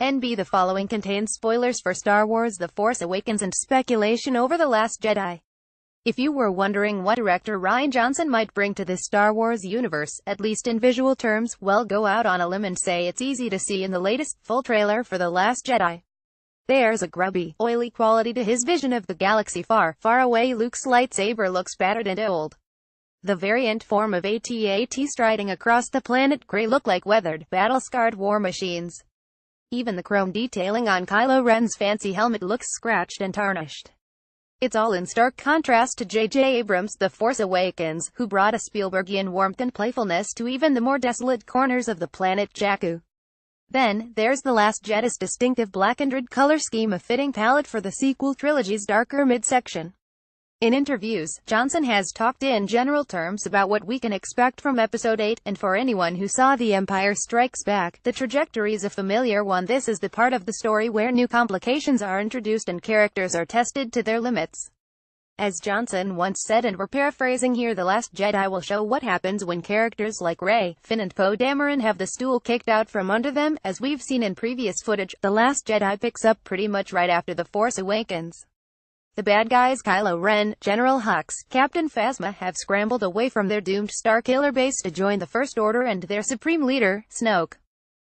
NB The following contains spoilers for Star Wars The Force Awakens and speculation over The Last Jedi. If you were wondering what director Rian Johnson might bring to this Star Wars universe, at least in visual terms, well, go out on a limb and say it's easy to see in the latest, full trailer for The Last Jedi. There's a grubby, oily quality to his vision of the galaxy far, far away. Luke's lightsaber looks battered and old. The variant form of AT-AT striding across the planet Grey look like weathered, battle-scarred war machines. Even the chrome detailing on Kylo Ren's fancy helmet looks scratched and tarnished. It's all in stark contrast to J.J. Abrams' The Force Awakens, who brought a Spielbergian warmth and playfulness to even the more desolate corners of the planet Jakku. Then, there's The Last Jed's distinctive black and red color scheme, a fitting palette for the sequel trilogy's darker midsection. In interviews, Johnson has talked in general terms about what we can expect from Episode 8, and for anyone who saw The Empire Strikes Back, the trajectory's a familiar one. This is the part of the story where new complications are introduced and characters are tested to their limits. As Johnson once said, and we're paraphrasing here, The Last Jedi will show what happens when characters like Rey, Finn and Poe Dameron have the stool kicked out from under them. As we've seen in previous footage, The Last Jedi picks up pretty much right after The Force Awakens. The bad guys Kylo Ren, General Hux, Captain Phasma have scrambled away from their doomed Starkiller base to join the First Order and their supreme leader, Snoke.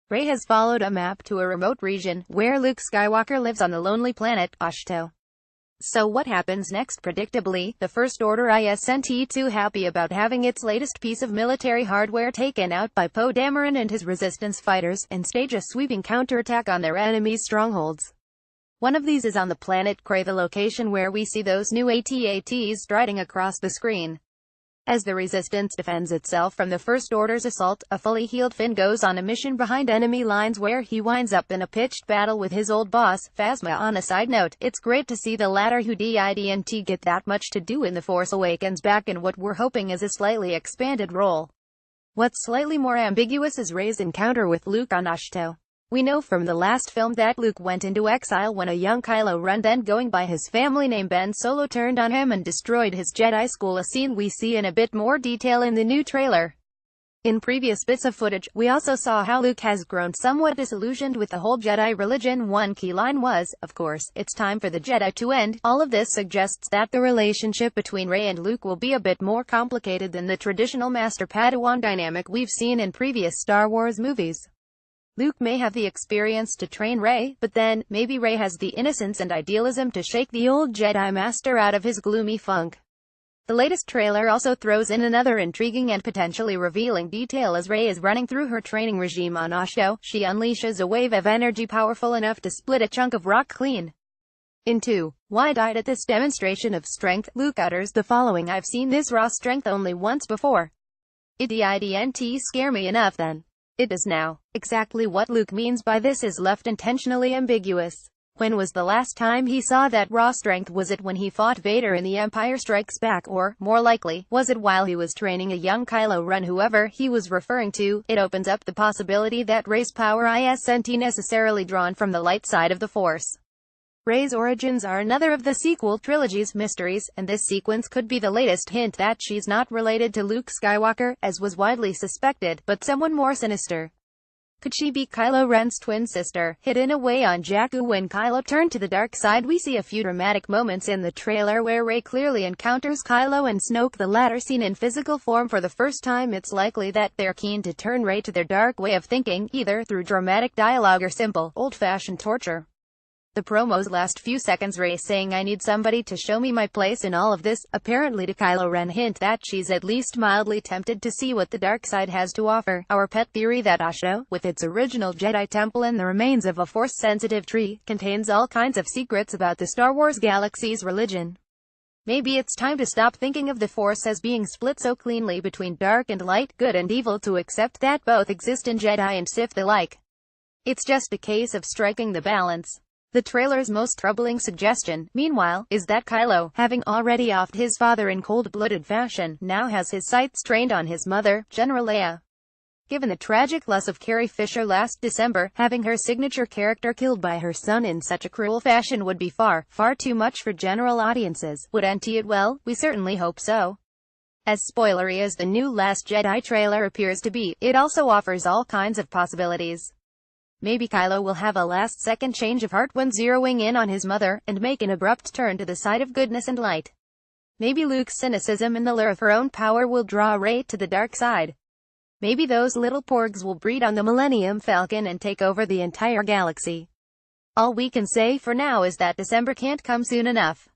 Rey has followed a map to a remote region, where Luke Skywalker lives on the lonely planet, Ahch-To. So what happens next? Predictably, the First Order isn't too happy about having its latest piece of military hardware taken out by Poe Dameron and his resistance fighters, and stage a sweeping counterattack on their enemies' strongholds. One of these is on the planet Krayt, the location where we see those new AT-ATs striding across the screen. As the Resistance defends itself from the First Order's assault, a fully healed Finn goes on a mission behind enemy lines where he winds up in a pitched battle with his old boss, Phasma. On a side note, it's great to see the latter who didn't get that much to do in The Force Awakens back in what we're hoping is a slightly expanded role. What's slightly more ambiguous is Rey's encounter with Luke on Ahch-To. We know from the last film that Luke went into exile when a young Kylo Ren, then going by his family name Ben Solo, turned on him and destroyed his Jedi school, a scene we see in a bit more detail in the new trailer. In previous bits of footage, we also saw how Luke has grown somewhat disillusioned with the whole Jedi religion. One key line was, of course, "It's time for the Jedi to end." All of this suggests that the relationship between Rey and Luke will be a bit more complicated than the traditional Master-Padawan dynamic we've seen in previous Star Wars movies. Luke may have the experience to train Rey, but then, maybe Rey has the innocence and idealism to shake the old Jedi Master out of his gloomy funk. The latest trailer also throws in another intriguing and potentially revealing detail. As Rey is running through her training regime on Ahch-To, she unleashes a wave of energy powerful enough to split a chunk of rock clean in two. Wide-eyed at this demonstration of strength, Luke utters the following: "I've seen this raw strength only once before. It didn't scare me enough then. It does now." Exactly what Luke means by this is left intentionally ambiguous. When was the last time he saw that raw strength? Was it when he fought Vader in The Empire Strikes Back, or, more likely, was it while he was training a young Kylo Ren? Whoever he was referring to, it opens up the possibility that Rey's power isn't necessarily drawn from the light side of the Force. Rey's origins are another of the sequel trilogy's mysteries, and this sequence could be the latest hint that she's not related to Luke Skywalker, as was widely suspected, but someone more sinister. Could she be Kylo Ren's twin sister, hidden away on Jakku? When Kylo turned to the dark side, we see a few dramatic moments in the trailer where Rey clearly encounters Kylo and Snoke, the latter seen in physical form for the first time. It's likely that they're keen to turn Rey to their dark way of thinking, either through dramatic dialogue or simple, old-fashioned torture. The promo's last few seconds, Rey saying, "I need somebody to show me my place in all of this," apparently to Kylo Ren, hint that she's at least mildly tempted to see what the dark side has to offer. Our pet theory that Ahch-To, with its original Jedi temple and the remains of a Force-sensitive tree, contains all kinds of secrets about the Star Wars galaxy's religion. Maybe it's time to stop thinking of the Force as being split so cleanly between dark and light, good and evil, to accept that both exist in Jedi and Sith alike. It's just a case of striking the balance. The trailer's most troubling suggestion, meanwhile, is that Kylo, having already offed his father in cold-blooded fashion, now has his sights trained on his mother, General Leia. Given the tragic loss of Carrie Fisher last December, having her signature character killed by her son in such a cruel fashion would be far, far too much for general audiences. Wouldn't it? Well, we certainly hope so. As spoilery as the new Last Jedi trailer appears to be, it also offers all kinds of possibilities. Maybe Kylo will have a last-second change of heart when zeroing in on his mother, and make an abrupt turn to the side of goodness and light. Maybe Luke's cynicism and the lure of her own power will draw Rey to the dark side. Maybe those little porgs will breed on the Millennium Falcon and take over the entire galaxy. All we can say for now is that December can't come soon enough.